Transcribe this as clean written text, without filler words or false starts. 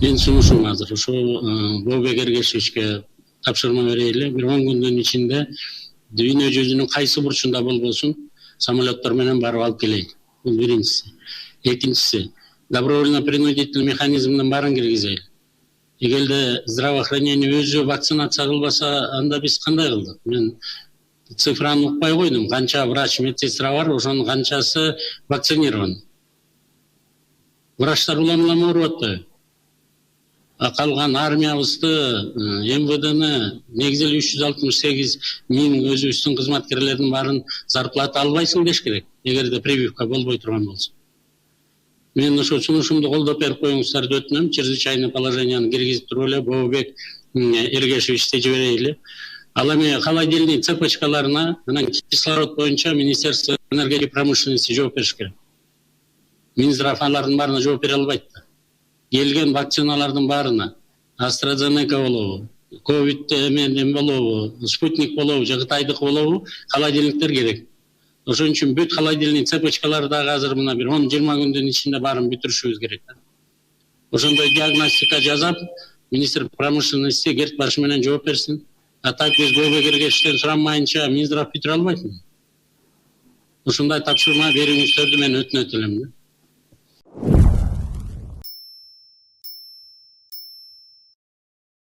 Мен сунушум азыр ошо Бообек Эргешевичке тапшырма берели. Бир 10 күндүн ичинде дүйнө жүзүнүн кайсы бурчунда болбосун самолеттор менен барып алып келейин. Бул биринчиси. Экинчиси, добровольно-принудительный механизмдин баарын киргизели. Эгерде здравоохранение өзү вакцинация кылбаса, анда биз кандай кылдык? Мен цифраны укпай койдум. Канча врач, медсестра бар, ошонун канчасы вакцинирован. Врачтар улам-улам ооруп атпайбы? Калган армиябызды, МВДны негизи 368 миң өзүбүздүн кызматкерлердин баарын зарплата албайсың деш керек, эгерде прививка болбой турган болсо. Мен ошо сунушумду колдоп берип коюңуздар деп өтүнөм. Чрезвычайный положенияны киргизип туруп эле Бообек Эргешевичти жиберейли. Ал эми холодильник цепочкаларына анан кислород боюнча Министерство энергетики и промышленности жооп бериш керек. Минздрав алардын баарына жооп бере албайт да. Келген вакциналардын баарына AstraZeneca болобу, ковид эме болобу, спутник болобу, же Кытайдык болобу, холодильниктер керек. Ошон үчүн бүт холодильник цепочкалары дагы азыр мына бир 10-20 күндүн ичинде баарын бүтүрүшүбүз керек. Ошондой диагностика жасап, министр промышленности Герт Баш менен жооп берсин. А так биз Бообек Эргешевичтен суранмайынча Минздрав бүтүрө албайт. Ушундай тапшырма берүүңүздөрдү мен өтүнөт элем.